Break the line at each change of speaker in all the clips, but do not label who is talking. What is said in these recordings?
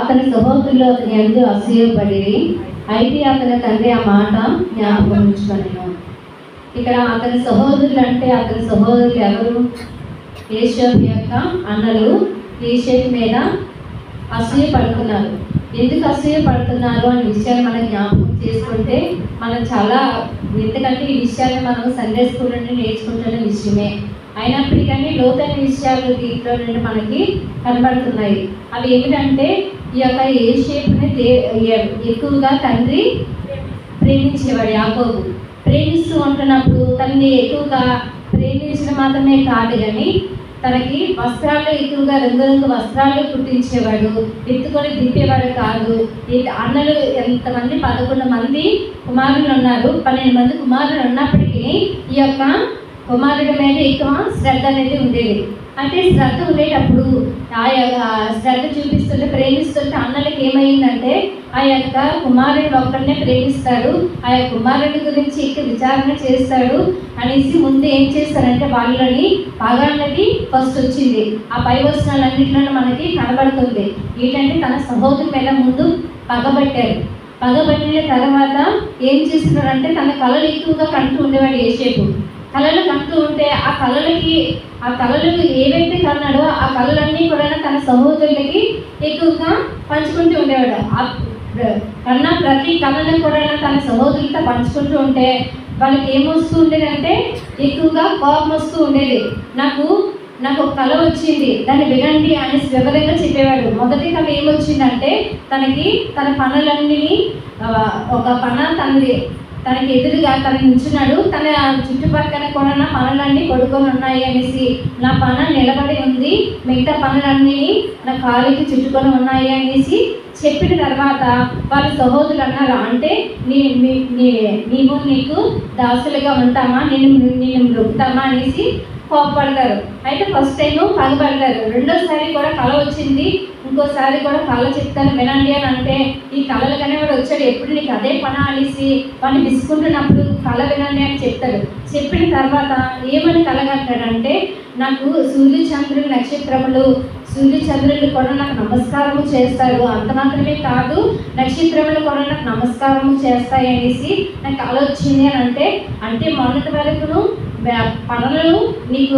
అతని సహోదరులు అతని యందు అసూయపడిరి, అయితే అతని తండ్రి ఆ మాట జ్ఞాపకం ఉంచుకొనెను. ఇక్కడ అతని సహోదరులు అంటే అతని సహోదరులు ఎవరు? యోసేపు యొక్క అన్నలు యోసేపు మీద అసూయ పడుతున్నారు. ఎందుకు అసూయ పడుతున్నారు అనే విషయాన్ని మనం జ్ఞాపకం చేసుకుంటే మనం చాలా, ఎందుకంటే ఈ విషయాన్ని మనం సండే స్కూల్ నుండి నేర్చుకుంటున్న విషయమే అయినప్పటికీ లోతైన విషయాలు దీంట్లో నుండి మనకి కనబడుతున్నాయి. అవి ఏమిటంటే ఈ యొక్క యోసేపుని ఎక్కువగా తండ్రి ప్రేమించేవాడు. యాకోబు ప్రేమిస్తూ ఉంటున్నప్పుడు తనని ఎక్కువగా ప్రేమించడం మాత్రమే కాదు కానీ తనకి వస్త్రాలు ఎక్కువగా రంగురంగు వస్త్రాలు కుట్టించేవాడు, ఎత్తుకొని దింపేవాడు కాదు. అన్నలు ఎంతమంది 11 మంది కుమారులు ఉన్నారు. 12 మంది కుమారులు ఉన్నప్పటికీ ఈ యొక్క కుమారుడి మీద ఎక్కువ శ్రద్ధ అనేది ఉండేది. అంటే శ్రద్ధ ఉండేటప్పుడు ఆ యొక్క శ్రద్ధ చూపిస్తుంటే ప్రేమిస్తుంటే అన్నలకి ఏమైందంటే ఆ యొక్క కుమారుడిని ఒక్కడనే ప్రేమిస్తాడు, ఆ యొక్క కుమారుడి గురించి ఇక్కడ విచారణ చేస్తాడు అనేసి ముందు ఏం చేస్తారంటే వాళ్ళని పగ అన్నది ఫస్ట్ వచ్చింది. ఆ పై వచనాలన్నింటిలో మనకి కనబడుతుంది. ఏంటంటే తన సహోదరు మీద ముందు పగబట్టారు. పగబట్టిన తర్వాత ఏం చేస్తున్నారంటే తన కళలు ఎక్కువగా కంటూ ఉండేవాడు యోసేపు. కళలు కంటూ ఉంటే ఆ కళలు ఏవైతే కన్నాడో ఆ కళలన్నీ కూడా తన సహోదరులకి ఎక్కువగా పంచుకుంటూ ఉండేవాడు. కన్నా ప్రతి కళను కూడా తన సహోదరులతో పంచుకుంటూ ఉంటే వాళ్ళకి ఏమొస్తూ ఉండేదంటే ఎక్కువగా కోపం వస్తూ ఉండేది. నాకు ఒక కళ వచ్చింది, దాన్ని వినండి అనేసి వివరంగా చెప్పేవాడు. మొదటి కళ ఏమొచ్చిందంటే తన పనులన్నీ ఒక పన తనకి ఎదురుగా తను నిల్చున్నాడు. తన చుట్టుపక్కల కూడా నా పనులన్నీ పడుకొని ఉన్నాయి అనేసి, నా పన నిలబడి ఉంది, మిగతా పనులన్నీ నా కాలికి చుట్టుకొని ఉన్నాయి అనేసి చెప్పిన తర్వాత వాళ్ళ సహోదరులు అన్నారు, అంటే నీవు నీకు దాసులుగా ఉంటామా, నేను మృగుతామా అనేసి కోపపడతారు. అయితే ఫస్ట్ టైం పగబడతారు. రెండోసారి కూడా కళ వచ్చింది, ఇంకోసారి కూడా కళ చెప్తాను వినండి అని అంటే ఈ కళలు కానీ వాడు వచ్చాడు, ఎప్పుడు నీకు అదే పని అనేసి వాడిని విసుకుంటున్నప్పుడు కళ వినండి అని చెప్తాడు. చెప్పిన తర్వాత ఏమని కలగంటాడంటే నాకు సూర్యచంద్రులు నక్షత్రములు కూడా నాకు నమస్కారము చేస్తారు, అంత మాత్రమే కాదు నక్షత్రములు కూడా నాకు నమస్కారము చేస్తాయి అనేసి నాకు కళ వచ్చింది అని అంటే మొన్నటి వరకును పనులు నీకు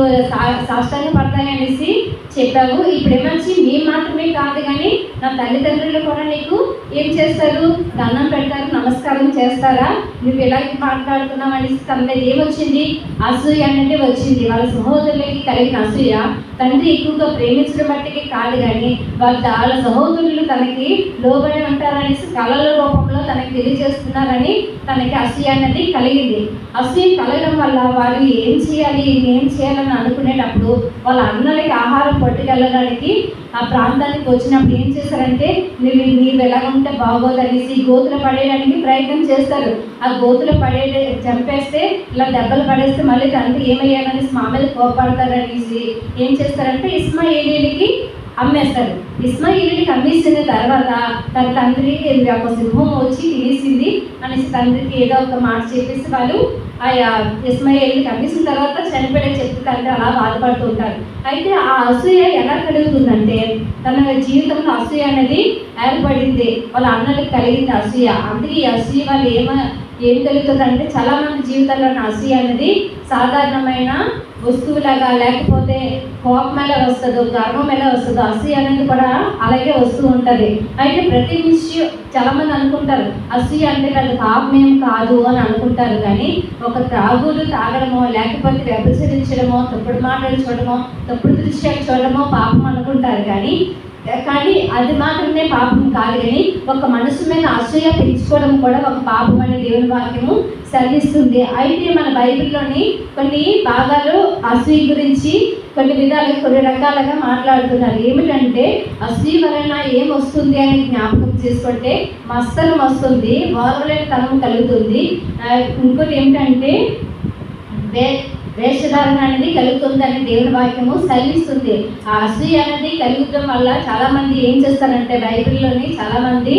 సాష్టాంగ పడతాయి అనేసి చెప్పావు, ఇప్పుడు ఏమొచ్చి మేము మాత్రమే కాదు కానీ నా తల్లిదండ్రులు కూడా నీకు ఏం చేస్తారు, దండం పెడతారు, నమస్కారం చేస్తారా, నువ్వు ఇలాగే మాట్లాడుతున్నావు అనేసి తన మీద ఏమొచ్చింది, అసూయ అనేది వచ్చింది. వాళ్ళ సహోదరులకి కలిగిన అసూయ తండ్రి ఎక్కువగా ప్రేమించడం బట్టికి కాదు కానీ వాళ్ళ సహోదరులు తనకి లోబడి ఉంటారనేసి కళల రూపంలో తనకి తెలియజేస్తున్నారని తనకి అసూయ అనేది కలిగింది. అసూయ కలగడం వల్ల వాళ్ళు ఏం చేయాలని అనుకునేటప్పుడు వాళ్ళ అన్నలకి ఆహారం పట్టుకెళ్ళడానికి ఆ ప్రాంతానికి వచ్చినప్పుడు ఏం చేస్తారంటే నీవు ఎలాగ ఉంటే బాగోదనేసి గోతులు పడేయడానికి ప్రయత్నం చేస్తారు. ఆ గోతులు చంపేస్తే ఇలా దెబ్బలు పడేస్తే మళ్ళీ తండ్రి ఏమయ్యారనేసి మా మీద కోపడతారనేసి ఏం చేస్తారంటే ఇస్మాయిలీలకి అమ్మేస్తారు. ఇస్మాయిలీలకి అమ్మేసిన తర్వాత తన తండ్రి ఒక సింహం వచ్చి తినేసింది అనేసి తండ్రికి ఏదో ఒక మాట చెప్పేసి వాళ్ళు ఆ ఇస్మాయిలీలకి అమ్మేసిన తర్వాత చనిపోయే చెప్తే తండ్రి అలా బాధపడుతూ ఉంటారు. అయితే ఆ అసూయ ఎలా కలుగుతుందంటే తన జీవితంలో అసూయ అనేది ఏర్పడింది, వాళ్ళ అన్నలకు కలిగింది అసూయ. అందుకే ఈ అసూయ వాళ్ళు ఏం కలుగుతుందంటే చాలా మంది జీవితాల్లో అసూయ అనేది సాధారణమైన వస్తువులాగా లేకపోతే కోపం ఎలా వస్తుందో గర్వం ఎలా వస్తుందో అసూయ అనేది కూడా అలాగే వస్తూ ఉంటుంది. అయితే ప్రతి విషయం చాలామంది అనుకుంటారు అసూయ అంటే అది పాపం ఏం కాదు అని అనుకుంటారు, కానీ ఒక త్రాగులు తాగడమో లేకపోతే వ్యభిచరించడమో తప్పుడు మాటలు చూడడమో తప్పుడు దృశ్యాలు చూడడమో పాపం అనుకుంటారు, కానీ అది మాత్రమే పాపం కాదు. కానీ ఒక మనసు మీద అసూయ పెంచుకోవడం కూడా ఒక పాపం అని దేవుని వాక్యము సెలవిస్తుంది. అయితే మన బైబిల్లోని కొన్ని భాగాలు అసూయ గురించి కొన్ని రకాలుగా మాట్లాడుతున్నారు. ఏమిటంటే అసూయ వలన ఏం వస్తుంది అని జ్ఞాపకం చేసుకుంటే మస్తరం వస్తుంది, ఓర్వలేని తనం కలుగుతుంది. ఇంకోటి ఏమిటంటే వేషధారణ అనేది కలుగుతుందని దేవుని వాక్యము సెలవిస్తుంది. ఆ అసూయ అనేది కలుగడం వల్ల చాలామంది ఏం చేస్తారంటే బైబిల్లోని చాలామంది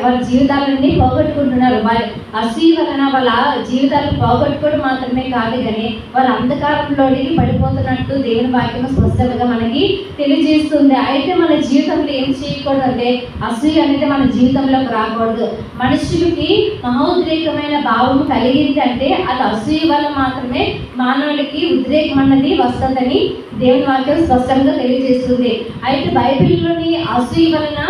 వాళ్ళ జీవితాలన్నీ పోగొట్టుకుంటున్నారు. వాళ్ళ అసూయ వలన వాళ్ళ జీవితాలను పోగొట్టుకోవడం మాత్రమే కాదు, కానీ వాళ్ళ అంధకారంలోనికి పడిపోతున్నట్టు దేవుని వాక్యం స్పష్టంగా మనకి తెలియజేస్తుంది. అయితే మన జీవితంలో ఏం చేయకూడదు అంటే అసూయ అనేది మన జీవితంలోకి రాకూడదు. మనుషులకి మహోద్రేకమైన భావం కలిగింది అంటే అది అసూయ వల్ల మాత్రమే మానవులకి ఉద్రేకం అన్నది వస్తుందని దేవుని వాక్యం స్పష్టంగా తెలియజేస్తుంది. అయితే బైబిల్లోని అసూయ వలన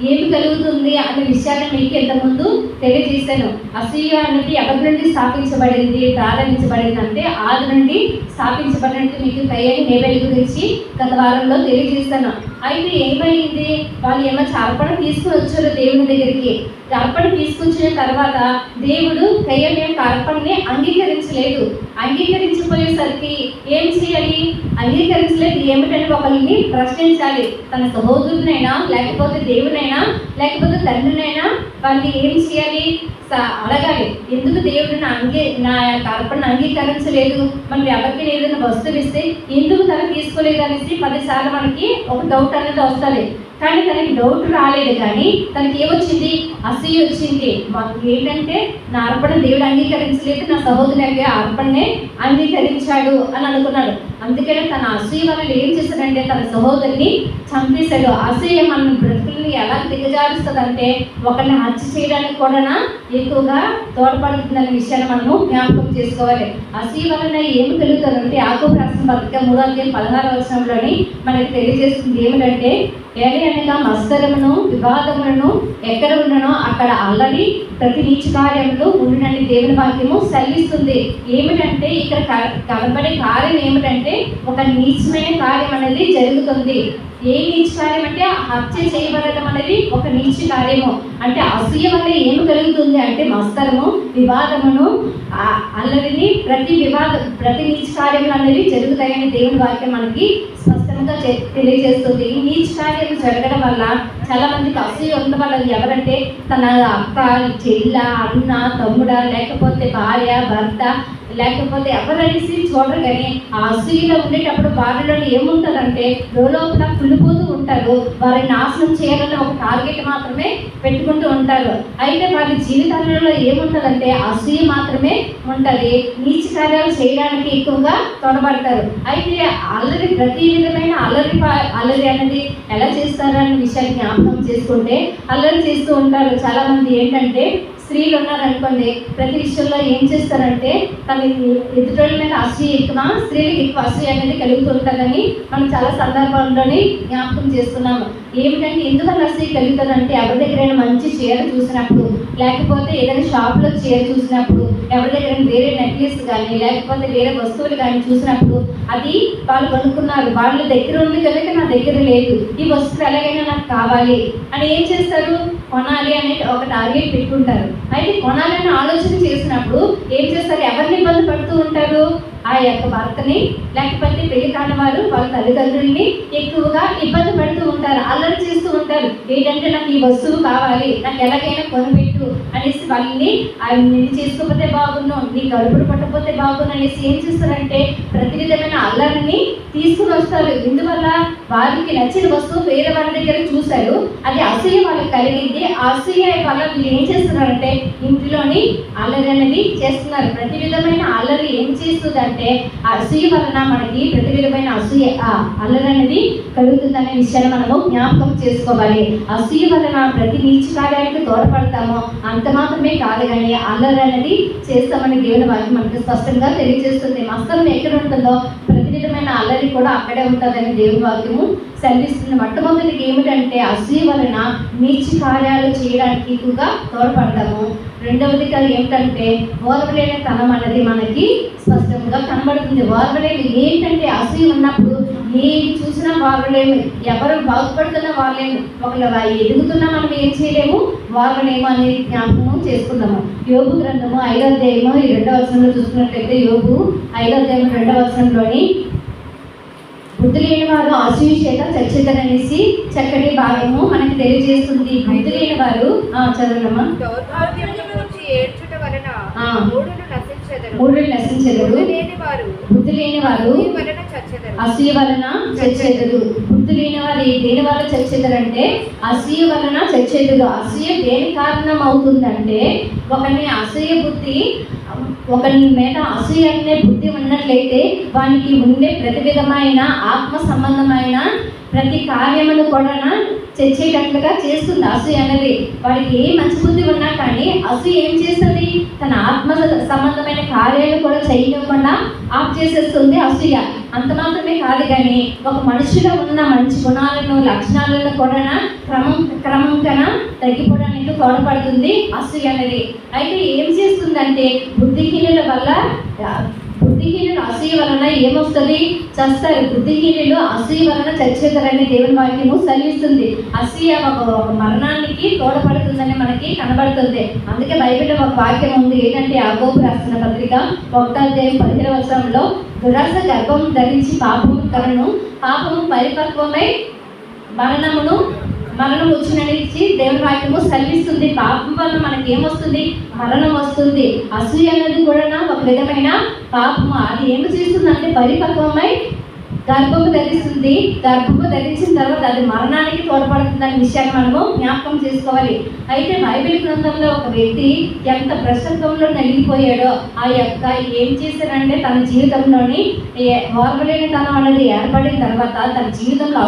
ఏమి కలుగుతుంది అనే విషయాన్ని మీకు ఇంతకుముందు తెలియజేశాను. అసూయ అనేది ఎవరి నుండి స్థాపించబడింది, ప్రారంభించబడింది అంటే ఆది నుండి స్థాపించబడినట్టు మీకు కయ్యని హేబెల్ గురించి గత వారంలో తెలియజేశాను. అయితే ఏమైంది, వాళ్ళు ఏమో అర్పణ తీసుకుని వచ్చారు దేవుని దగ్గరికి. అర్పణ తీసుకొచ్చిన తర్వాత దేవుడు కయ్యని యొక్క అర్పణని అంగీకరించలేదు. అంగీకరించిపోయేసరికి ఏం చేయాలి, అంగీకరించలేదు ఏమిటని ఒకరిని ప్రశ్నించాలి. తన సహోదరునైనా లేకపోతే దేవునైనా లేకపోతే తండ్రినైనా వాళ్ళని ఏం చేయాలి, అడగాలి. ఎందుకు దేవుడు నా యొక్క అర్పణ అంగీకరించలేదు, మనం ఎవరికి ఏదైనా వస్తువు ఇస్తే ఎందుకు తన తీసుకోలేదు అనేసి 10 సార్లు మనకి ఒక డౌట్ అనేది వస్తుంది. కానీ తనకి డౌట్ రాలేదు, కానీ తనకి ఏమొచ్చింది, అసూయ వచ్చింది. ఏంటంటే నా అర్పణ దేవుడు అంగీకరించలేదు, నా సహోదరు యొక్క అర్పణనే అంగీకరించాడు అని అనుకున్నాడు. అందుకనే తన అసూయ వల్ల ఏం చేశాడంటే తన సహోదరిని చంపేశాడు. అసూయ మన బ్రతుకుల్ని ఎలా దిగజారుస్తుందంటే ఒకరిని హత్య చేయడానికి కూడా ఎక్కువగా తోడ్పడుతుందనే విషయాన్ని మనము జ్ఞాపకం చేసుకోవాలి. అసూయ వలన ఏమి కలుగుతుందంటే యాకోబు రాసిన పత్రిక 3:16 మనకి తెలియజేస్తుంది ఏమిటంటే ఏలి అనగా మత్సరమును వివాదములను ఎక్కడ ఉండనో అక్కడ అల్లరి ప్రతి నీచ కార్యములు ఉండునని దేవుని వాక్యము సెలవిస్తుంది. ఏమిటంటే ఇక్కడ కనబడే కార్యం ఏమిటంటే ఒక నీచమైన కార్యం అనేది జరుగుతుంది. ఏ నీచ కార్యం అంటే హత్య చేయబడడం అనేది ఒక నీచ కార్యము. అంటే అసూయ వల్ల ఏమి కలుగుతుంది అంటే మత్సరము వివాదమును అల్లరిని ప్రతి నీచ కార్యములు అనేవి జరుగుతాయని దేవుని వాక్యం మనకి స్పష్టంగా తెలియజేస్తుంది. ఈ నీచ కార్యం జరగడం వల్ల చాలా మందికి అసూయ ఉండడం వల్ల ఎవరంటే తన అక్క, చెల్ల, అన్న, తమ్ముడ, లేకపోతే భార్య, భర్త, లేకపోతే ఎవరనేసి చూడరు. కానీ ఆ అసూయలో ఉండేటప్పుడు వారిలో ఏముంటుందంటే లోపల కుళ్ళిపోతూ ఉంటారు. వారిని నాశనం చేయాలని ఒక టార్గెట్ మాత్రమే పెట్టుకుంటూ ఉంటారు. అయితే వారి జీవితాలలో ఏముంటుందంటే అసూయ మాత్రమే ఉంటుంది. నీచ కార్యాలు చేయడానికి ఎక్కువగా తొడబడతారు. అయితే అల్లరి ప్రతి విధమైన అల్లరి అనేది ఎలా చేస్తారనే విషయాన్ని జ్ఞాపకం చేసుకుంటే అల్లరి చేస్తూ ఉంటారు. చాలా మంది ఏంటంటే స్త్రీలు ఉన్నారనుకోండి, ప్రతి విషయంలో ఏం చేస్తారంటే తన ఎదుటోళ్ళ మీద అసూయ ఎక్కువ, స్త్రీలకు ఎక్కువ అసూయ అనేది కలుగుతుంటుందని మనం చాలా సందర్భంలోని జ్ఞాపకం చేస్తున్నాము. ఏమిటంటే ఎందువల్ల అసూయ కలుగుతుందంటే ఎవరి దగ్గరైనా మంచి చీర చూసినప్పుడు, లేకపోతే ఏదైనా షాప్లో చీర చూసినప్పుడు, ఎవరి దగ్గర వేరే నెక్లెస్ కానీ లేకపోతే వేరే వస్తువులు కానీ చూసినప్పుడు అది వాళ్ళు కొనుక్కున్నారు, వాళ్ళ దగ్గర ఉంది కనుక నా దగ్గర లేదు, ఈ వస్తువు ఎలాగైనా నాకు కావాలి అని ఏం చేస్తారు, కొనాలి అనే ఒక టార్గెట్ పెట్టుకుంటారు. అయితే కొనాలని ఆలోచన చేసినప్పుడు ఏం చేస్తారు, ఎవరిని ఇబ్బంది పడుతూ ఉంటారు, ఆ యొక్క భర్తని లేకపోతే పెళ్లి కాని వారు వాళ్ళ తల్లిదండ్రుల్ని ఎక్కువగా ఇబ్బంది పడుతూ ఉంటారు, అల్లరి చేస్తూ ఉంటారు. ఏంటంటే నాకు ఈ వస్తువు కావాలి, నాకు ఎలాగైనా కొనిపెట్టు అనేసి వాళ్ళని నేను చేసుకోకపోతే బాగున్నాను, నీ కడుపులు పట్టకపోతే బాగున్నాను అనేసి ఏం చేస్తారంటే ప్రతి విధమైన అల్లరిని తీసుకుని వస్తారు. ఇందువల్ల వారికి నచ్చిన వస్తువు వేరే వాళ్ళ దగ్గర చూశారు, అది అసూయ వాళ్ళకి కలిగింది. ఆ అసూయ వల్ల వీళ్ళు ఏం చేస్తున్నారంటే ఇంటిలోని అల్లరి అనేది చేస్తున్నారు. ప్రతి విధమైన అల్లరి ఏం చేస్తుందంటే అసూయ వలన మనకి ప్రతి విధమైన అసూయ అల్లరి అనేది కలుగుతుందనే విషయాన్ని మనము జ్ఞాపకం చేసుకోవాలి. అసూయ వలన ప్రతి నీచ కార్యానికి తోడ్పడతాము, అంత మాత్రమే కాదు కానీ అల్లరి అనేది చేస్తామని దేవుని వాక్యం మనకు స్పష్టంగా తెలియజేస్తుంది. మస్తరం ఎక్కడ ఉంటుందో ప్రతి విధమైన అల్లరి కూడా అక్కడే ఉంటుందని దేవుని వాక్యము సెలవిస్తుంది. మొట్టమొదటికి ఏమిటంటే అసూయ వలన నీచ కార్యాలు చేయడానికి ఎక్కువగా తోడ్పడతాము. రెండవదిగా ఏమిటంటే ఓర్వలేని తనం అనేది మనకి స్పష్టంగా కనబడుతుంది. ఓర్వలేమి ఏంటంటే అసూయ ఉన్నప్పుడు ఏది చూసినా ఓర్వలేము, ఎవరు బాగుపడుతున్నా వారలేము, ఒకవేళ ఎదుగుతున్నా మనం ఏం చేయలేము, ఓర్వలేము అనేది జ్ఞాపకము చేసుకుందాము. యోబు గ్రంథము 5వ అధ్యాయము 2వ వచనంలో చూసుకున్నట్లయితే యోబు 5వ అధ్యాయం 2వ వచనంలోని బుద్ధి లేని వారు అసూయ చేత చచ్చితననేసి చక్కటి భాగము మనకి తెలియజేస్తుంది. బుద్ధి లేని వారు చదవమ్మా. మూఢులు నశించెదరు, బుద్ధి లేని వారు అసూయ వలన చచ్చెదరు. బుద్ధి లేని వారు దేని వల్ల చచ్చెదరు అంటే అసూయ వలన చచ్చెదరు. అసూయ దేని కారణం అవుతుందంటే ఒకరిని అసూయ బుద్ధి, ఒకరి మీద అసూయ అనే బుద్ధి ఉన్నట్లయితే వానికి ఉండే ప్రతి విధమైన ఆత్మ సంబంధమైన ప్రతి కార్యమును కూడా చచ్చేటట్లుగా చేస్తుంది అసూయ అనేది. వాడికి ఏ మంచి బుద్ధి ఉన్నా కానీ అసూయ ఏం చేస్తుంది, తన ఆత్మ సంబంధమైన కార్యాలు కూడా చేయకుండా ఆఫ్ చేసేస్తుంది అసూయ. అంత మాత్రమే కాదు కానీ ఒక మనిషిలో ఉన్న మంచి గుణాలను లక్షణాలను కూడా క్రమంగా తగ్గిపోవడానికి తోడ్పడుతుంది అసూయ అనేది. అయితే ఏం చేస్తుందంటే బుద్ధిహీనుల వల్ల, బుద్ధిహీనులు అసూయ వలన ఏమొస్తుంది, చస్తారు. బుద్ధిహీనులు అసూయ వలన చచ్చేతారని దేవుని వాక్యము సెలవిస్తుంది. అసూయ ఒక మరణానికి తోడ్పడుతుందని మనకి కనబడుతుంది. అందుకే బైబిల్లో ఒక వాక్యం ఉంది, ఏంటంటే యాకోబు రాసిన పత్రిక 1:17 దురాశ గర్భం ధరించి పాపము కలను, పాపము పరిపక్వమై మరణం వచ్చిననిచ్చి దేవుని వాక్యము సెలవిస్తుంది. పాపం వల్ల మనకి ఏమొస్తుంది, మరణం వస్తుంది. అసూయ అన్నది కూడా ఒక విధమైన పాపము. అది ఏమి చేస్తుందంటే పరిపక్వమై గర్భము ధరిస్తుంది. గర్భము ధరించిన తర్వాత అది మరణానికి తోడ్పడుతుందనే విషయాన్ని మనము జ్ఞాపకం చేసుకోవాలి. అయితే బైబిల్ గ్రంథంలో ఒక వ్యక్తి ఎంత భ్రష్టత్వంలో నలిగిపోయాడో ఆ యొక్క ఏం చేశారంటే తన జీవితంలోని ఓర్వలేని తనం అనేది ఏర్పడిన తర్వాత తన జీవితంలో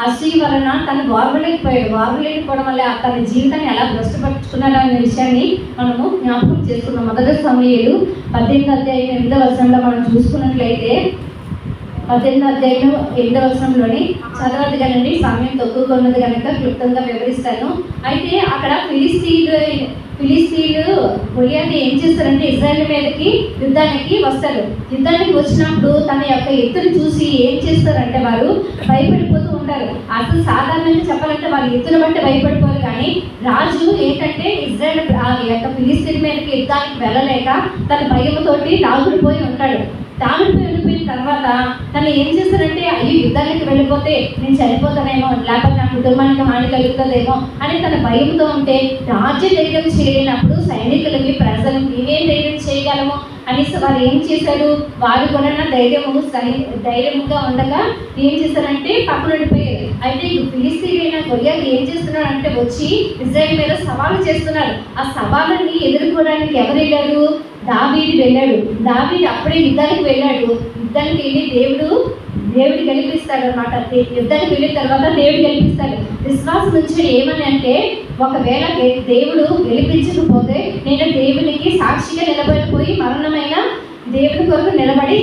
అసూయ వలన తను ఓర్వలేకపోయాడు. ఓర్వలేకపోవడం వల్ల తన జీవితాన్ని ఎలా భ్రష్టపరుచుకున్నాడు అనే విషయాన్ని మనము జ్ఞాపకం చేసుకున్నాం. 1 సమూయేలు 18:8 మనం చూసుకున్నట్లయితే 18:8 చదవద్దు కనండి, సమయం తక్కువగా ఉన్నది కనుక క్లుప్తంగా వివరిస్తాను. అయితే అక్కడ ఫిలిస్తీన్లు గొలియాతు ఏం చేస్తారంటే ఇజ్రాయెల్ మీదకి యుద్ధానికి వస్తారు. యుద్ధానికి వచ్చినప్పుడు తన యొక్క ఎత్తును చూసి ఏం చేస్తారంటే వారు భయపడిపోతూ ఉంటారు. అసలు సాధారణంగా చెప్పాలంటే వాళ్ళ ఎత్తును బట్టి భయపడిపోరు, కానీ రాజు ఏంటంటే ఇజ్రాయెల్ యొక్క ఫిలిస్తీన్ మీదకి యుద్ధానికి వెళ్ళలేక తన భయంతోటి దాగుడిపోయి ఉంటాడు. వెళ్ళిపోయిన తర్వాత తను ఏం చేస్తారంటే అయ్యి యుద్ధానికి వెళ్ళిపోతే నేను చనిపోతానేమో, లేకపోతే నా కుటుంబానికి హాని కలుగుతుందేమో అని తన భయంతో ఉంటే రాజ్య ధైర్యం చేయలేనప్పుడు సైనికులకి ప్రజలకి మేమేం ధైర్యం చేయగలము అనేసి వారు ఏం చేశారు, వారు కూడా ధైర్యంగా ఉండగా ఏం చేశారంటే పక్కన ఉండిపోయారు. అయితే ఫిలిస్తీన్ గొలియాతు ఏం చేస్తున్నారంటే వచ్చి ఇజ్రాయెల్ మీద సవాలు చేస్తున్నారు. ఆ సవాళ్ళని ఎదుర్కోవడానికి ఎవరు వెళ్ళారు, దావీదు వెళ్ళాడు. దావీదు అప్పుడే యుద్ధానికి వెళ్ళాడు. యుద్ధానికి వెళ్ళి దేవుడు గెలిపిస్తాడు అనమాట. యుద్ధానికి వెళ్ళిన తర్వాత దేవుడు గెలిపిస్తాడు. విశ్వాసం నుంచి ఏమని అంటే ఒకవేళ దేవుడు గెలిపించకపోతే నేను దేవునికి సాక్షిగా నిలబడిపోయి మరణమైన దేవుడి కొరకు నిలబడి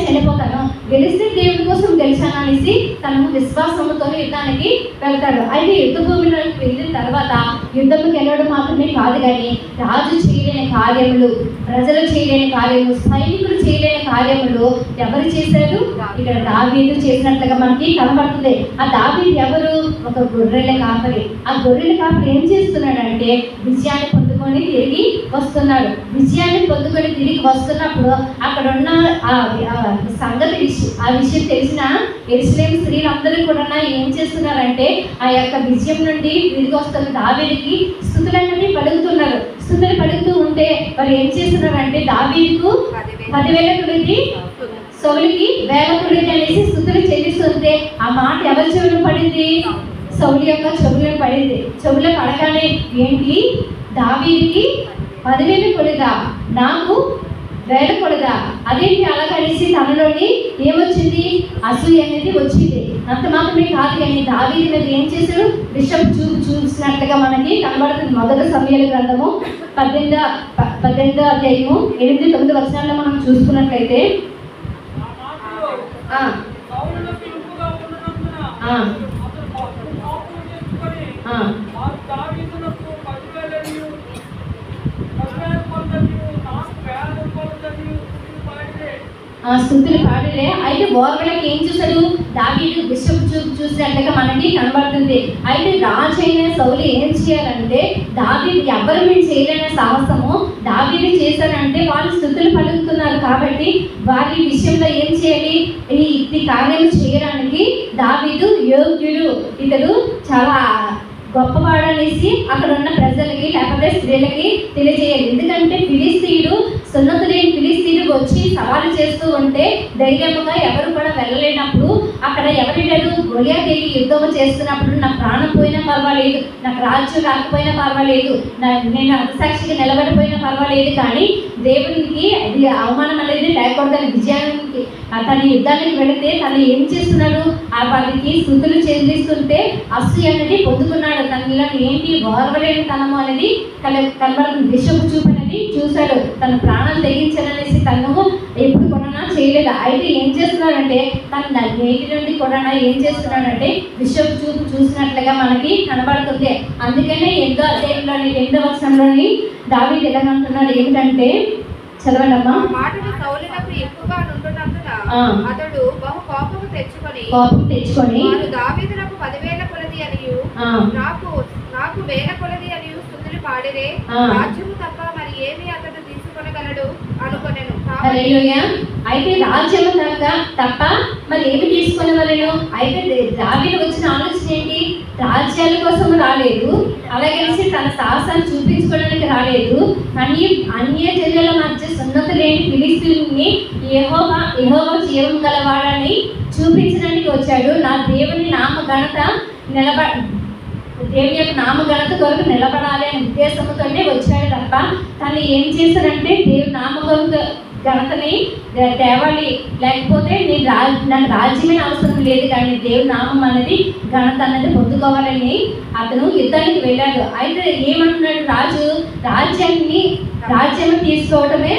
చనిపోతాను, గెలిస్తే దేవుడి కోసం గెలిచాను అనేసి తనకు విశ్వాసంతో యుద్ధానికి వెళ్తాడు. అయితే యుద్ధ భూమిలోకి వెళ్ళిన తర్వాత యుద్ధం గెలవడం మాత్రమే కాదు కానీ రాజు చేయలేని కార్యములు, ప్రజలు చేయలేని కార్యములు, సైనికులు చేయలేని కార్యములు ఎవరు చేశారు, ఇక్కడ దావీదు చేసినట్లుగా మనకి కనబడుతుంది. ఆ దావీదు ఎవరు, ఒక గొర్రెల కాపరి. ఆ గొర్రెల కాపరి ఏం చేస్తున్నాడంటే విజయాన్ని పొందుకొని తిరిగి వస్తున్నాడు. విజయాన్ని పొందుకొని తిరిగి వస్తున్నప్పుడు అక్కడ ఉన్న ఆ విషయం తెలిసిన యెరూషలేము స్త్రీలందరూ కూడా ఏం చేస్తున్నారంటే ఆ యొక్క విజయం నుండి తిరిగి వస్తున్న దావీదుకి స్తుతులన్నీ పలుకుతున్నారు. స్తుతులు పలుకుతూ ఉంటే వారు ఏం చేస్తున్నారంటే దావీదుకు 10,000 కొలిది, సౌలుకి 1,000 కొలిది అనేసి స్తుతులు చెల్లిస్తుంటే ఆ మాట ఎవరి చెవులు పడింది, సౌలు యొక్క చెవులను పడింది. చెవులు పడగానే ఏంటి, దావీదుకి 10,000 కొలిదా, నాకు 1,000 కొలదా, అదేంటి అలాగనేసి తనలోని ఏమొచ్చింది, అసూయ అనేది వచ్చింది. అంత మాత్రమే కాదు కానీ దావీదు మీద ఏం చేశారు, విషం చూసినట్లుగా మనకి కనబడుతుంది. 1 సమూయేలు గ్రంథము 18:8-9 మనం చూసుకున్నట్లయితే స్తుతులు పాడలే. అయితే ఓర్వలకి ఏం చూశారు, దావీదు విషం చూసినట్లుగా మనకి కనబడుతుంది. అయితే రాజు అయిన సౌలు ఏం చేయాలంటే దావీదు ఎవరు మీరు చేయలేని సాహసము దావీదు చేశారంటే వాళ్ళు స్తుతులు పలుకుతున్నారు కాబట్టి వారి విషయంలో ఏం చేయాలి, ఈ కార్యం చేయడానికి దావీదు యోగ్యుడు, ఇతడు చాలా గొప్పవాడనేసి అక్కడ ఉన్న ప్రజలకి లేకపోతే స్త్రీలకి తెలియజేయాలి. ఎందుకంటే ఫిలిస్తీయుడు సున్నతి లేని ఫిలిస్తీయుడు వచ్చి సవాలు చేస్తూ ఉంటే ధైర్యంగా ఎవరు కూడా వెళ్ళలేనప్పుడు అక్కడ ఎవరిడాడు గొలియాతు యుద్ధం చేస్తున్నప్పుడు నా ప్రాణం పోయినా పర్వాలేదు, నాకు రాజ్యం రాకపోయినా పర్వాలేదు, నేను అర్థసాక్షిగా నిలబడిపోయినా పర్వాలేదు, కానీ దేవునికి అది అవమానం అనేది లేకూడదని విజయానికి తన యుద్ధానికి వెళితే తను ఏం చేస్తున్నాడు, ఆ వారికి స్థుతులు చెల్లిస్తుంటే అసూయ అనేది పొందుకున్నాడు. తనలో ఏంటి ఓర్వలేని తనము అనేది కనబడుతుంది. విషపు చూపు అనేది చూశాడు. తన ప్రాణాలు తెగించాలనేసి తను ఎప్పుడు కొననా చేయలేదు. అయితే ఏం చేస్తున్నాడంటే తన నేటి నుండి కొననా ఏం చేస్తున్నాడంటే విషపు చూపు చూసినట్లుగా మనకి కనబడుతుంది. అందుకనే 8వ అధ్యాయంలోని 8వ వచనంలోని దావీదు ఎలాగంటున్నాడు ఏమిటంటే, చదవండమ్మా.
మాటలు సౌలునకు ఎక్కువగా నుండునందున అతడు బహు కోపం తెచ్చుకొని వారు దావీదునకు 10,000 కొలది అనియు నాకు 1000 కొలది అనియు స్తుతులు పాడిరే, రాజ్యము తప్ప మరి ఏమి అతడు తీసుకొనగలడు అనుకొనెను.
అయితే రాజ్యము తప్ప మరి ఏమి తీసుకొనగలడు. అయితే దావీదు వచ్చిన ఆలోచన ఏంటి, రాజ్యాల కోసం రాలేదు, అలాగేసి తన సాహసాన్ని చూపించుకోవడానికి రాలేదు, కానీ అన్య జనుల మధ్య సున్నతి లేని ఫిలిస్తీయుని యెహోవా జీవం గలవాడని చూపించడానికి వచ్చాడు. నా దేవుని నామ ఘనత దేవుని యొక్క నామఘనత కొరకు నిలబడాలి అనే ఉద్దేశంతోనే వచ్చాడు తప్ప తను ఏం చేశాడంటే దేవుని ఘనతని తేవాలి, లేకపోతే నాకు రాజ్యమే అవసరం లేదు, కానీ దేవుని నామం అనేది ఘనత అనేది పొందుకోవాలని అతను యుద్ధానికి వెళ్ళాడు. అయితే ఏమంటున్నాడు రాజు, రాజ్యం తీసుకోవటమే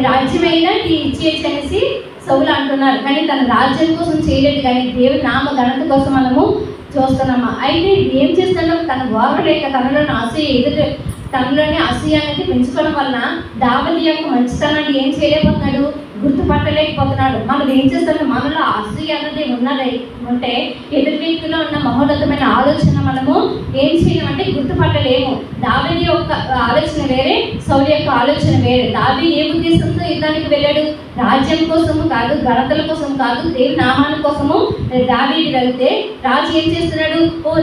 రాజ్యమైనా ఇచ్చేయచ్చు అనేసి సౌలు అంటున్నారు. కానీ తన రాజ్యం కోసం చేయలేదు, కానీ దేవుని నామ ఘనత కోసం మనము చూస్తున్నామా. అయితే ఏం చేస్తున్నాం, తన ఓర్వలేక తనలోని అసూయ అనేది పెంచుకోవడం వలన దావీదు యొక్క మంచితనాన్ని ఏం చేయలేకపోతున్నాడు, గుర్తుపట్టలేకపోతున్నాడు. మనం ఏం చేస్తాం, మనలో అసూయ అనేది ఉంటే ఎదుటి వ్యక్తిలో ఉన్న మహోన్నతమైన ఆలోచన మనము ఏం చేయలేమంటే గుర్తుపట్టలేము. దావీదు యొక్క ఆలోచన వేరే, సౌలు యొక్క ఆలోచన వేరే. దావీదు ఏ ఉద్దేశంతో యుద్ధానికి వెళ్ళాడు, రాజ్యం కోసము కాదు, ఘనతల కోసం కాదు, దేవుని నామాల కోసము దావీదు వెళ్తే రాజు ఏం చేస్తున్నాడు,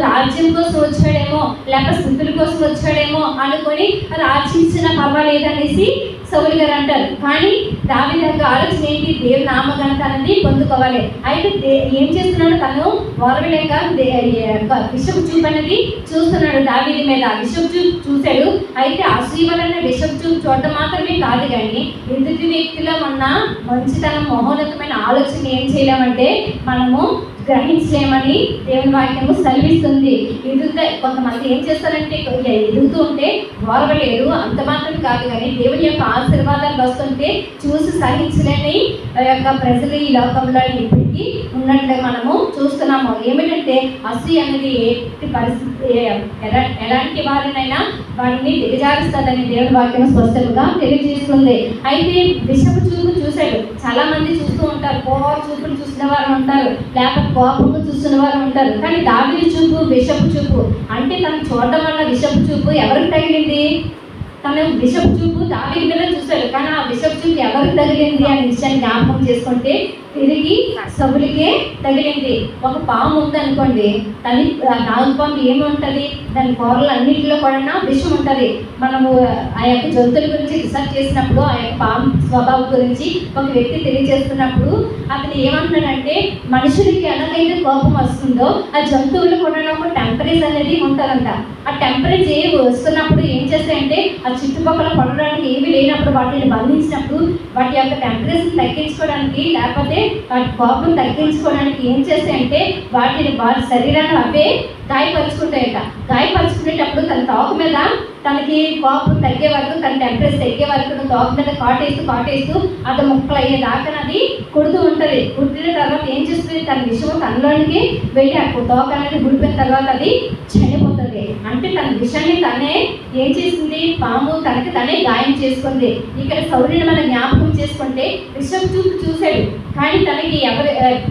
రాజ్యం కోసం వచ్చాడేమో లేక స్థుతుల కోసం వచ్చాడేమో అనుకొని రాజ్యం ఇచ్చినా పర్వాలేదు అనేసి సౌలు గారు అంటారు. కానీ దావీదు యొక్క ఆలోచన ఏంటి, దేవుని నామఘనత అనేది పొందుకోవాలి. అయితే ఏం చేస్తున్నాడు, తను ఓర్వలేక విషపు చూపు అనేది చూస్తున్నాడు దావీదు మీద. విషపు చూపు చూశాడు. అయితే అసూయ వలన విషపు చూపు చూడటం మాత్రమే కాదు, కానీ ఎదుటి వ్యక్తిలో ఉన్న మంచితనం మహోన్నతమైన ఆలోచన ఏం చేయలేమంటే మనము గ్రహించలేమని దేవుని వాక్యము సెలవిస్తుంది. కొంతమంది ఏం చేస్తారంటే ఎదుగుతూ ఉంటే ఓర్వలేరు, అంత మాత్రం కాదు, కానీ దేవుని యొక్క ఆశీర్వాదాలు వస్తుంటే చూసి సహించలేని యొక్క ప్రజలు ఈ లోకంలో ఇప్పటికీ ఉన్నట్లే మనము చూస్తున్నాము. ఏమిటంటే అసూయ అనేది పరిస్థితి ఎలాంటి వారినైనా వారిని దిగజారుస్తుందని దేవుని వాక్యం స్పష్టంగా తెలియజేస్తుంది. అయితే విషపు చూపు చూశాడు. చాలా మంది చూస్తూ ఉంటారు, చూపులు చూసిన వారు ఉంటారు, లేకపోతే కోపంగా చూస్తున్న వారు ఉంటారు. కానీ దావీదు చూపు విషపు చూపు అంటే తను చూడటం వల్ల విషపు చూపు ఎవరికి తగిలింది, తను విషపు చూపు దావీదు మీద చూశాడు, కానీ ఆ విషపు చూపు ఎవరికి తగిలింది అనే విషయాన్ని జ్ఞాపకం చేసుకుంటే తిరిగి సౌలుకే తగిలింది. ఒక పాము ఉందనుకోండి, తని నాగుపాము ఏముంటుంది, దాని కూరలు అన్నింటిలో కూడా విషం ఉంటుంది. మనము ఆ యొక్క జంతువుల గురించి రీసెర్చ్ చేసినప్పుడు ఆ యొక్క పాము స్వభావం గురించి ఒక వ్యక్తి తెలియజేస్తున్నప్పుడు అతను ఏమంటున్నాడంటే మనుషులకి ఎలాగైతే కోపం వస్తుందో ఆ జంతువులు కూడా ఒక టెంపరేచర్ అనేది ఉంటుందంట. ఆ టెంపరేచర్ వస్తున్నప్పుడు ఏం చేస్తాయంటే ఆ చుట్టుపక్కల పడడానికి ఏమీ లేనప్పుడు వాటిని బంధించినప్పుడు వాటి యొక్క టెంపరేచర్ తగ్గించుకోవడానికి లేకపోతే వాటి కోపం తగ్గించుకోవడానికి ఏం చేస్తాయంటే వాటి శరీరాన్ని అవే గాయపరుచుకుంటాయట. గాయపరుచుకునేటప్పుడు తన తోక మీద తనకి కోపం తగ్గే వరకు, తన టెంపరేచర్ తగ్గే వరకు తోక మీద కాటేస్తూ అది ముక్కలు అయ్యేదాకా అది కుడుతూ ఉంటుంది. కుట్టిన తర్వాత ఏం చేస్తుంది, తన విషయం తనలోనికి వెళ్ళి ఆ తోక అనేది గుడిపోయిన తర్వాత అది చనిపోతుంది. అంటే తన విషయాన్ని తనే ఏం చేసింది, పాము తనకి తనే గాయం చేసుకుంది. ఇక్కడ సౌలుని మనం జ్ఞాపకం చేసుకుంటే విషపు చూపు చూశాడు, కానీ తనకి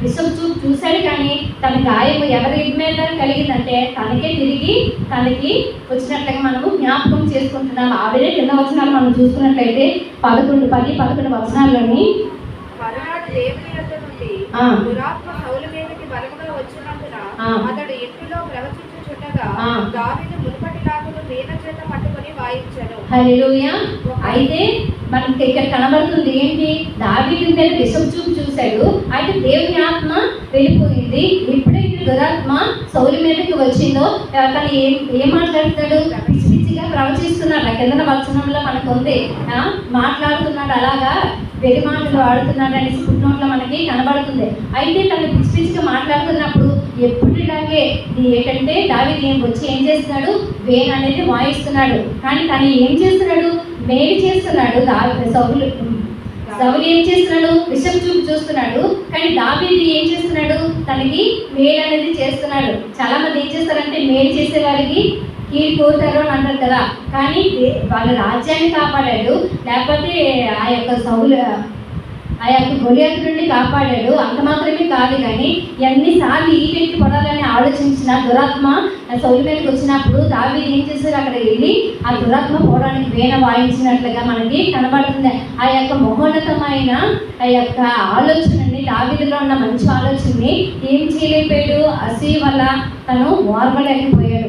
విషపు చూపు చూశాడు, కానీ తన గాయం ఎవరి మీద కలిగిందంటే తనకే తిరిగి తనకి వచ్చినట్లుగా మనము జ్ఞాపకం చేసుకుంటున్నాము. ఆవిడే కింద వచనాలు మనం చూసుకున్నట్లయితే 10-11 వచనాల్లోని
అతడు ఇంటిలో ప్రవచించుచుండగా ఉండగా దావీదు మునుపటిలాగును వీణ చేత పట్టుకొని వాయించెను.
హల్లెలూయా. అయితే మనకి ఇక్కడ కనబడుతుంది ఏంటి? దావీదు మీద విషపు చూపు చూశాడు, అయితే దేవుని ఆత్మ వెళ్ళిపోయింది. ఎప్పుడైతే దురాత్మ సౌలు మీదకి వచ్చిందో తను ఏం మాట్లాడుతాడు? పిచ్చి పిచ్చిగా ప్రవచిస్తున్నాడు. కింద వచనంలో మనకు ఉంది, మాట్లాడుతున్నాడు, అలాగా వెరి మాటలు ఆడుతున్నాడు అనేసి పుట్టినోట్లో మనకి కనబడుతుంది. అయితే తను పిచ్చి పిచ్చిగా మాట్లాడుతున్నప్పుడు ఎప్పుడులాగే ఏంటంటే దావీదు వచ్చి ఏం చేస్తున్నాడు? వేణు అనేది వాయిస్తున్నాడు. కానీ తను ఏం చేస్తున్నాడు? మేలు చేస్తున్నాడు. సౌలు ఏం చేస్తున్నాడు? విషం చూపు చూస్తున్నాడు. కానీ దావీదు ఏం చేస్తున్నాడు? తనకి మేలు అనేది చేస్తున్నాడు. చాలా మంది ఏం చేస్తారంటే మేలు చేసే వారికి కీడు కోరుతారు అని అంటారు కదా. కానీ వాళ్ళ రాజ్యాన్ని కాపాడాడు, లేకపోతే ఆ యొక్క గొలియాతు నుండి కాపాడాడు. అంత మాత్రమే కాదు, కానీ ఎన్నిసార్లు ఈ వ్యక్తి పడాలని ఆలోచించిన దురాత్మ సౌలు మీదకి వచ్చినప్పుడు దావీదు ఏం చేశారు? అక్కడ వెళ్ళి ఆ దురాత్మ పోవడానికి వీణ వాయించినట్లుగా మనకి కనబడుతుంది. ఆ యొక్క మహోన్నతమైన ఆ యొక్క ఆలోచనని, దావీదులో ఉన్న మంచి ఆలోచనని ఏం చేయలేకపోయాడు? అసూయ వల్ల తను ఓర్వలేకపోయాడు.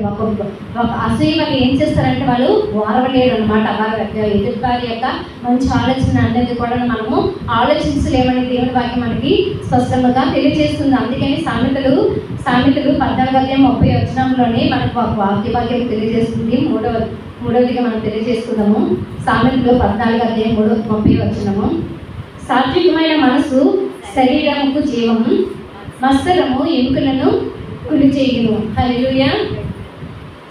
ఒక అసూయ వల్ల ఏం చేస్తారంటే వాళ్ళు ఓర్వలేరు అనమాట. ఎదుటి వారి యొక్క మంచి ఆలోచన అనేది కూడా మనము ఆలోచించలేమని దేవుని వాక్యం మనకి స్పష్టంగా తెలియజేస్తుంది. అందుకని సామెతలు 14:30 మనకు ఒక వాక్యం తెలియజేస్తుంది. మూడవదిగా మనం తెలియజేసుకుందాము. సామెతలు 14:30 సాత్వికమైన మనసు శరీరముకు జీవము, మత్సరము ఎముకలను కులి చేయును. హల్లెలూయా.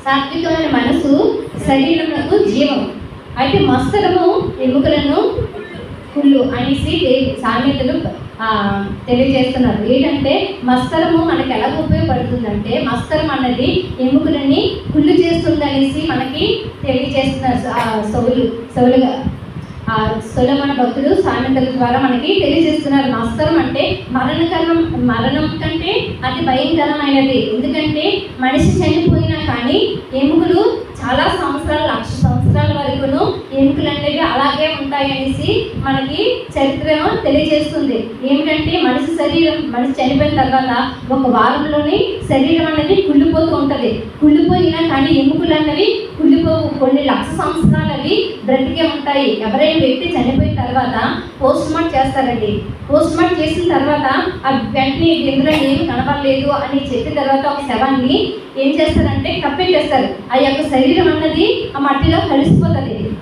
సాత్వికమైన మనసు శరీరములకు జీవం, అయితే మత్సరము ఎముకలను కుళ్ళు అనేసి సామెతలు తెలియజేస్తున్నారు. ఏంటంటే మత్సరము మనకి ఎలా ఉపయోగపడుతుందంటే, మత్సరం అన్నది ఎముకలని కుళ్ళు చేస్తుంది అనేసి మనకి తెలియజేస్తున్నారు సొలొమోను భక్తుడు సామెతల ద్వారా మనకి తెలియజేస్తున్నారు. మత్సరం అంటే మరణం కంటే అతి భయంకరమైనది. ఎందుకంటే మనిషి చనిపోయినా కానీ ఎముకలు చాలా సంవత్సరాలు, 1,00,000 సంవత్సరాల వరకును ఎముకలు అనేవి అలాగే ఉంటాయి అనేసి మనకి చరిత్ర తెలియజేస్తుంది. ఏమిటంటే మనిషి చనిపోయిన తర్వాత ఒక వారంలోనే శరీరం అనేది కుళ్ళిపోతూ ఉంటుంది. కుళ్ళిపోయినా కానీ ఎముకలు అన్నవి కుళ్ళిపోవు. కొన్ని 1,00,000 సంవత్సరాలు అవి బ్రతికే ఉంటాయి. ఎవరైనా వ్యక్తి చనిపోయిన తర్వాత పోస్ట్ మార్టం చేస్తారండి. పోస్ట్ మార్టం చేసిన తర్వాత వెంటనే ఇందులో ఏమి కనపడలేదు అని చెప్పిన తర్వాత ఒక శవాన్ని ఏం చేస్తారంటే కప్పెట్టేస్తారు. ఆ యొక్క శరీరం అన్నది ఆ మట్టిలో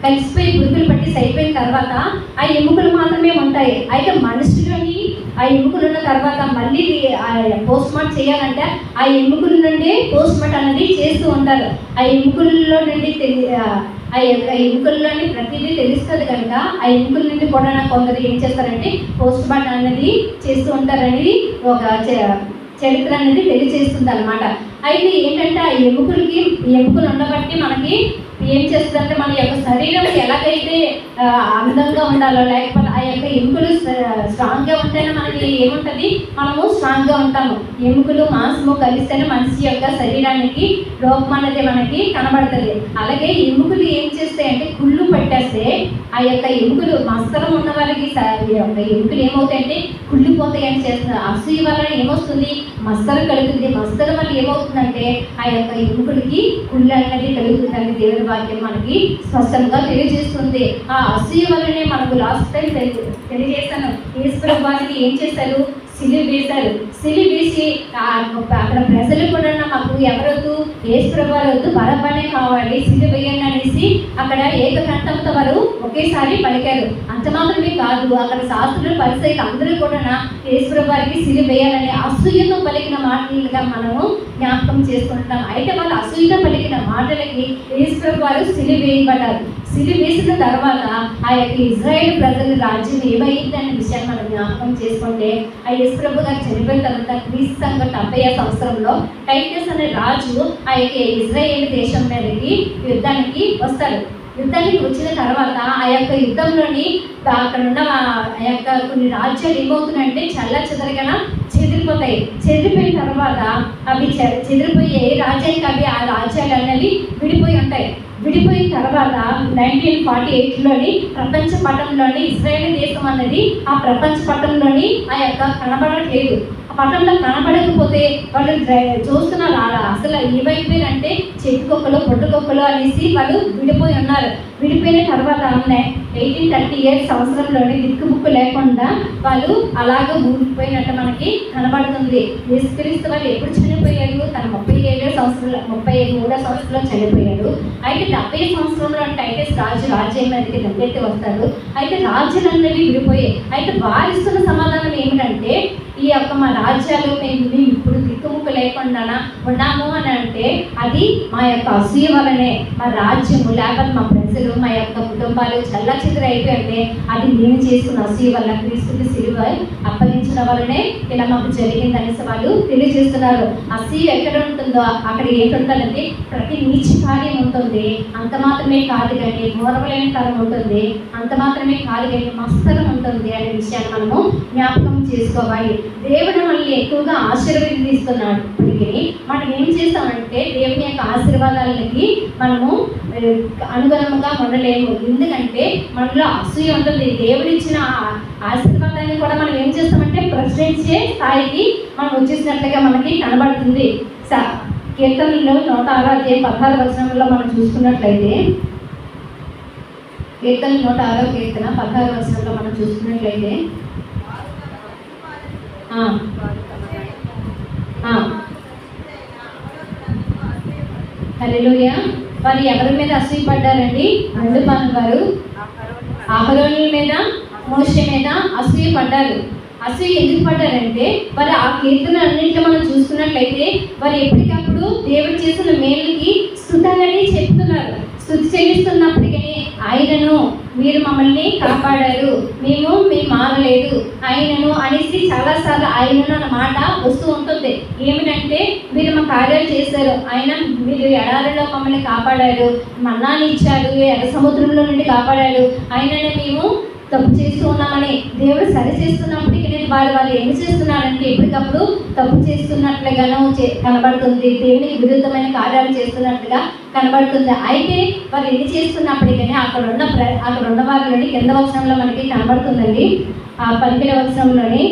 కలిసిపోయి పురుగులు పట్టి అయిపోయిన తర్వాత ఆ ఎముకలు మాత్రమే ఉంటాయి. అయితే మనుషులని ఆ ఎముకలు ఉన్న తర్వాత మళ్ళీ పోస్ట్ మార్టం చేయాలంటే ఆ ఎముకల నుండి పోస్ట్ మార్టం అనేది చేస్తూ ఉంటారు. ఆ ఎముకల్లో నుండి ఆ యొక్క ఎముకల్లోని ప్రతిదీ తెలుస్తుంది కనుక ఆ ఎముకల నుండి కూడా కొందరు ఏం చేస్తారంటే పోస్ట్ మార్టం అనేది చేస్తూ ఉంటారనేది ఒక చరిత్ర అనేది తెలియజేస్తుంది అనమాట. అయితే ఏంటంటే ఆ ఎముకలు ఉండబట్టి మనకి ఏం చేస్తుందంటే మన యొక్క శరీరం ఎలాగైతే అందంగా ఉండాలో, లేకపోతే ఆ యొక్క ఎముకలు స్ట్రాంగ్గా ఉంటేనే మనకి ఏముంటుంది? మనము స్ట్రాంగ్గా ఉంటాము. ఎముకలు మాంసము కలిస్తేనే మనిషి యొక్క శరీరానికి రూపం అనేది మనకి కనబడుతుంది. అలాగే ఎముకలు ఏం చేస్తాయంటే కుళ్ళు పెట్టేస్తే ఆ యొక్క ఎముకలు మత్సరం ఉన్న వాళ్ళకి ఎముకలు ఏమవుతాయంటే కుళ్ళిపోతాయి అని చేస్తున్నారు. అసూయ వల్ల ఏమొస్తుంది? మత్సరం కలుగుతుంది. మత్సరం వల్ల ఏమవుతుందంటే ఆ యొక్క ఎముకలకి కుళ్ళు అనేది కలుగుతుందని దేవుని వాక్యం మనకి స్పష్టంగా తెలియజేస్తుంది. ఆ అసూయ వల్లనే మనకు లాస్ట్ టైం తెలియజేస్తాను, యేసు ప్రభువుని ఏం చేశారు? సిలువ వేశారు. సిలువ వేసి అక్కడ ప్రజలు కూడా మాకు ఎవరొద్దు, యేసు ప్రభువు వద్దు, బరబ్బనే కావాలి, సిలువ వేయండి అనేసి అక్కడ ఏకకంఠంతో వారు ఒకేసారి పలికారు. అంత మాత్రమే కాదు, అక్కడ శాస్త్రులు పరిసయ్యులు అందరూ కూడా యేసు ప్రభువుకి సిలువ వేయాలని అసూయతో పలికిన మాటలుగా మనము జ్ఞాపకం చేసుకుంటాం. అయితే వాళ్ళు అసూయతో పలికిన మాటలకి యేసు ప్రభువు సిలువ వేయబడ్డారు. సిలువ వేసిన తర్వాత ఆ యొక్క ఇజ్రాయేల్ ప్రజల రాజ్యం ఏమైంది అనే విషయాన్ని మనం జ్ఞాపకం చేసుకుంటే, ఆ యేసు ప్రభు గారు చనిపోయిన తర్వాత క్రీస్తు సంఘం 70వ సంవత్సరంలో టైటస్ అనే రాజు ఆ యొక్క ఇజ్రాయేల్ దేశం మీదకి యుద్ధానికి వస్తాడు. యుద్ధానికి వచ్చిన తర్వాత ఆ యొక్క యుద్ధంలోని అక్కడ ఉన్న ఆ యొక్క కొన్ని రాజ్యాలు ఏమవుతున్నాయంటే చెదరగా చెదిరిపోతాయి. చెదిరిపోయిన తర్వాత అవి చెదిరిపోయి ఏ రాజ్యానికి అవి ఆ రాజ్యాలు అనేవి విడిపోయి ఉంటాయి. విడిపోయిన తర్వాత 1948లోని ప్రపంచ పటంలోని ఇజ్రాయేల్ దేశం అన్నది ఆ ప్రపంచ పటంలోని ఆ యొక్క కనబడట్లేదు. ఆ పటంలో కనబడకపోతే వాళ్ళు చూస్తున్నారు అసలు ఏమైపోయారంటే చెట్టుకొక్కలు పొట్టుకొక్కలు అనేసి వాళ్ళు విడిపోయి ఉన్నారు. విడిపోయిన తర్వాత 1838 సంవత్సరంలోని దిక్కుబుక్కు లేకుండా వాళ్ళు అలాగ ఊరిపోయినట్టు మనకి కనబడుతుంది. యేసుక్రీస్తు వాళ్ళు ఎప్పుడు చనిపోయారు? తన 37 సంవత్సరంలో 33 సంవత్సరంలో చనిపోయారు. అయితే 70 సంవత్సరంలో టైటస్ రాజు రాజ్యం మీదకి దండెత్తి వస్తారు. అయితే రాజ్యాలన్నవి విడిపోయాయి. అయితే వారిస్తున్న సమాధానం ఏమిటంటే ఈ యొక్క మా రాజ్యాలు మేము ఇప్పుడు దిక్కుముక్కు లేకుండా ఉన్నాము అని అంటే అది మా యొక్క అసూయ వలనే. మా రాజ్యము లేకపోతే మా ప్రజలు మా యొక్క కుటుంబాలు చల్లచిద్ర అయిపోయింటే అది నేను చేసుకున్న అసూయ వల్ల క్రీస్తుకి సిలువ అప్పగించిన వలనే ఇలా మాకు జరిగిందనేసి వాళ్ళు తెలియజేస్తున్నారు. అసూయ ఎక్కడ ఉంటుందో అక్కడ ఏంటుంటుందంటే ప్రతి నీచ కార్యం ఉంటుంది. అంత మాత్రమే కాదు కానీ మూరవలేని తరం ఉంటుంది. అంత మాత్రమే కాదు కానీ మస్తరం ఉంటుంది అనే విషయాన్ని మనము జ్ఞాపకం చేసుకోవాలి. దేవుడు మనల్ని ఎక్కువగా ఆశీర్వదిస్తున్నాడు. ఇప్పటికీ మనం ఏం చేస్తామంటే దేవుని యొక్క ఆశీర్వాదాలకి మనము అనుగుణంగా ఉండలేము. ఎందుకంటే మనలో అసూయ ఉంటుంది. దేవుడు ఇచ్చిన ఆశీర్వాదాన్ని కూడా మనం ఏం చేస్తామంటే ప్రశ్నించే స్థాయికి మనం వచ్చేసినట్లుగా మనకి కనబడుతుంది. కీర్తనలో 106:16 మనం చూసుకున్నట్లయితే కీర్తన 106:16 మనం చూసుకున్నట్లయితే హల్లెలూయా. వారు ఎవరి మీద అసూయపడ్డారండి? మండుపాను వారు అహరోనుల మీద మోషే మీద అసూయపడ్డారు. అసూయ ఎందుకు పడ్డారంటే వారు ఆ కీర్తన అన్నింటిలో మనం చూసుకున్నట్లయితే వారు ఎప్పటికప్పుడు దేవుడు చేసిన మేలుకి స్తుతులని చెప్తున్నారు. స్తుతి చెల్లిస్తున్నప్పటికీ ఆయనను మీరు మమ్మల్ని కాపాడారు, మేము మారలేదు ఆయనను అనేసి చాలాసార్లు ఆయనను అన్న మాట వస్తూ ఉంటుంది. ఏమిటంటే మీరు మా కార్యాలు చేశారు, ఆయన మీరు ఎడారిలో మమ్మల్ని కాపాడారు, మన్నాని ఇచ్చారు, ఎర్ర సముద్రంలో నుండి కాపాడారు, ఆయననే మేము తప్పు చేస్తూ ఉన్నామని దేవుడు సరి చేస్తున్నప్పటికీ వాళ్ళు ఏమి చేస్తున్నారంటే ఎప్పటికప్పుడు తప్పు చేస్తున్నట్లుగానో కనబడుతుంది. దేవునికి విరుద్ధమైన కార్యాలు చేస్తున్నట్లుగా కనబడుతుంది. అయితే వారు ఎన్ని చేస్తున్నప్పటికీ అక్కడ ఉన్న వారిలోని కింద వచనంలో మనకి కనబడుతుందండి. ఆ 12వ వచనంలోని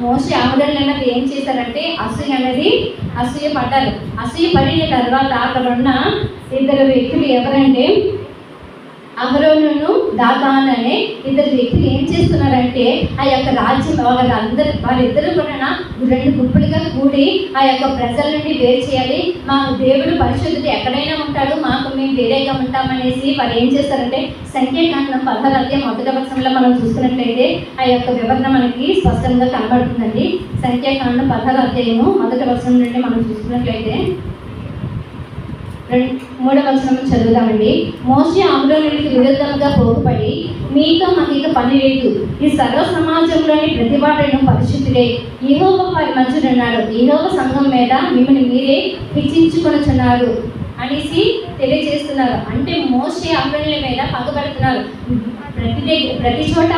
మోషే ఆమోదం ఏం చేశారంటే అసూయ పడ్డారు. అసూయ పడిన తర్వాత అక్కడ ఉన్న ఇద్దరు వ్యక్తులు ఎవరంటే అహరోనును దాతాన్ అనే ఇద్దరు వ్యక్తులు ఏం చేస్తున్నారంటే ఆ యొక్క రాజ్యం వారిద్దరూ కూడా 2 గుంపులుగా కూడి ఆ యొక్క ప్రజల నుండి వేరు చేయాలి. మా దేవుడు పరిశుద్ధుడు ఎక్కడైనా ఉంటాడు, మేము వేరేగా ఉంటామనేసి వారు ఏం చేస్తారంటే సంఖ్యాకాండం 16:1 మనం చూసుకున్నట్లయితే ఆ యొక్క వివరణ మనకి స్పష్టంగా కనబడుతుందండి. సంఖ్యాకాండం 16:1 నుండి మనం చూసుకున్నట్లయితే 3వ వచనం చదువుదామండి. మోషే అహరోనునికి విరుద్ధంగా పోగుపడి మీతో మాకు ఇక పని లేదు, ఈ సర్వ సమాజంలోని ప్రతివాడును పరిశుద్ధుడే, యెహోవా వారి మధ్యన ఉన్నాడు, యెహోవా సంఘం మీద మిమ్మల్ని మీరే హెచ్చించుకొనుచున్నారు అనేసి తెలియజేస్తున్నారు. అంటే మోషే అహరోనుల మీద పగబడుతున్నారు. ప్రతి చోట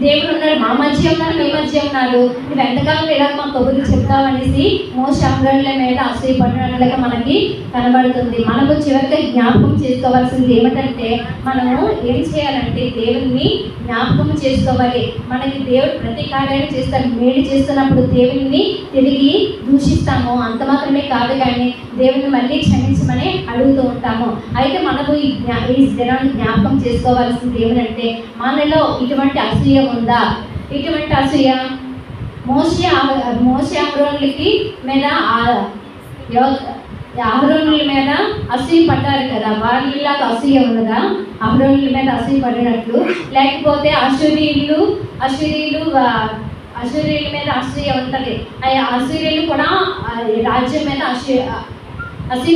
దేవుడు ఉన్నారు, మా మధ్య ఉన్నారు, మీ మధ్య ఉన్నారు, నువ్వు ఎంతకాలం ఇలా మా కబుర్లు చెప్తావు అనేసి మోషే అహరోనుల మీద అసూయపడినట్లుగా మనకి కనబడుతుంది. మనము చివరిగా జ్ఞాపకం చేసుకోవాల్సింది ఏమిటంటే మనము ఏం చేయాలంటే దేవుని జ్ఞాపకం చేసుకోవాలి. మనకి దేవుడు ప్రతి కార్యాన్ని చేస్తాడు. మేలు చేస్తున్నప్పుడు దేవుని తిరిగి దూషిస్తాము, అంత మాత్రమే కాదు కానీ దేవుని మళ్ళీ క్షమించమని అడుగుతూ ఉంటాము. అయితే మనము ఈ దినాన్ని జ్ఞాపకం చేసుకోవాల్సింది ఏమిటంటే మనలో ఇటువంటి అసూయ ఉందా? ఇటువంటి అసూయ మోషే అహరోనులకి మీద అహరోనుల మీద అసూయ పడ్డారు కదా, వాళ్ళలాగా అసూయ ఉన్నదా? అహరోనుల మీద అసూయ పడినట్లు, లేకపోతే అశూరీయుల మీద అసూయ ఉంటుంది. అశూరీయులు కూడా రాజ్యం మీద అసూయ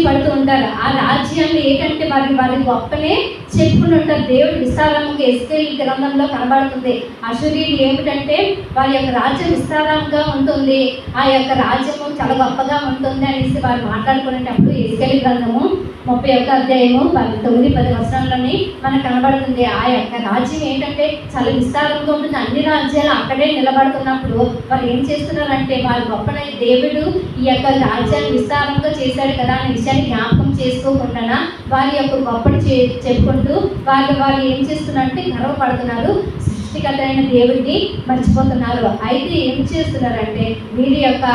పడుతూ ఉంటారు. ఆ రాజ్యాన్ని ఏంటంటే వారి గొప్పనే చెప్పుకుని ఉంటారు. దేవుడు విస్తారంగా ఎస్కేల్ గ్రంథంలో కనబడుతుంది. అశూరీయులు ఏమిటంటే వారి యొక్క రాజ్యం విస్తారంగా ఉంటుంది, ఆ యొక్క రాజ్యము చాలా గొప్పగా ఉంటుంది అనేసి వారు మాట్లాడుకునేటప్పుడు ఎస్కేల్ గ్రంథము 31 అధ్యాయము 9-10 వచనంలోని మనకు కనబడుతుంది. ఆ యొక్క రాజ్యం ఏంటంటే చాలా విస్తారంగా ఉంటుంది. అన్ని రాజ్యాలు అక్కడే నిలబడుతున్నప్పుడు వాళ్ళు ఏం చేస్తున్నారంటే వాళ్ళు గొప్పనై దేవుడు ఈ యొక్క రాజ్యాన్ని విస్తారంగా చేశాడు కదా అనే విషయాన్ని జ్ఞాపకం చేసుకోకుండా వారి యొక్క గొప్పని చెప్పుకుంటూ వాళ్ళు ఏం చేస్తున్నారంటే గర్వపడుతున్నారు. సృష్టికర్త అయిన దేవుడిని మర్చిపోతున్నారు. అయితే ఏం చేస్తున్నారంటే వీరి యొక్క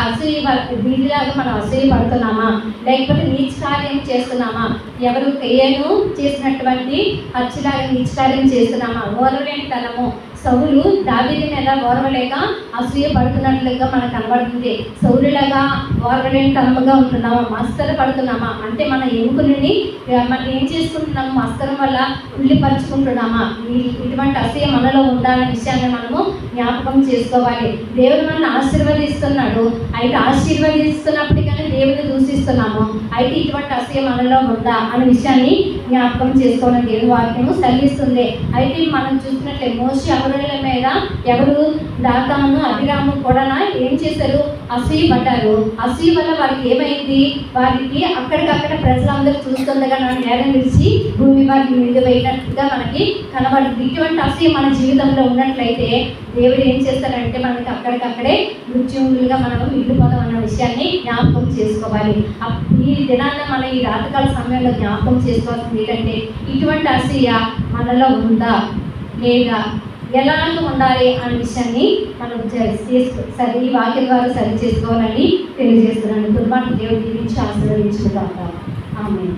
వీరిలాగా మనం అసూయ పడుతున్నామా, లేకపోతే నీచ కార్యం చేస్తున్నామా, ఎవరు కయ్యను చేసినటువంటి హత్యలాగా నీచ కార్యం చేస్తున్నామా, ఓర్వలేనితనము. సౌలు దావీదు మీద ఓర్వలేక అసూయ పడుతున్నట్లుగా మనకు కనబడుతుంది. సౌలులాగా ఓర్వలేనితనముగా ఉంటున్నామా, మస్తరు పడుతున్నామా, అంటే మన ఎముకలని మనం ఏం చేసుకుంటున్నాము, మస్తరం వల్ల ఉల్లిపరుచుకుంటున్నామా, ఇటువంటి అసూయ మనలో ఉండాలనే విషయాన్ని మనము జ్ఞాపకం చేసుకోవాలి. దేవుడు మనల్ని ఆశీర్వదిస్తున్నాడు. అయితే ఆశీర్వదిస్తున్నప్పటికీ దేవుడిని దూషిస్తున్నాము. అయితే ఇటువంటి అసూయ మనలో ఉందా అనే విషయాన్ని జ్ఞాపకం చేసుకోవడం దేవుని వాక్యము సెలవిస్తుంది. అయితే మనం చూసినట్లే మోషే అమరుల మీద ఎవరు దాతాను అభిరాము కూడా ఏం చేశారు, అసూయ పడ్డారు. అసూయ వల్ల వారికి ఏమైంది, వారికి అక్కడికక్కడ ప్రజలందరూ చూస్తుండగా నేరం విడిచి భూమి వారికి నిండి వేయనట్టుగా మనకి కనబడుతుంది. ఇటువంటి అసూయ మన జీవితంలో ఉన్నట్లయితే దేవుడు ఏం చేస్తారంటే మనకి అక్కడికక్కడే మృత్యువులుగా మనం మిగిలిపోతాం అన్న విషయాన్ని జ్ఞాపకం చేసుకోవాలి. ఈ దినాన్న మనం ఈ రాతకాల సమయంలో జ్ఞాపకం చేసుకోవాల్సింది ఏంటంటే ఇటువంటి అసూయ మనలో ఉందా లేదా, ఎలాంటి ఉండాలి అనే విషయాన్ని మనం ఈ వాక్యం ద్వారా సరి చేసుకోవాలని తెలియజేస్తున్నాను. దుర్మార్గ దేవుడు దీవించి ఆశీర్వదించుకుంటాం. ఆమేన్.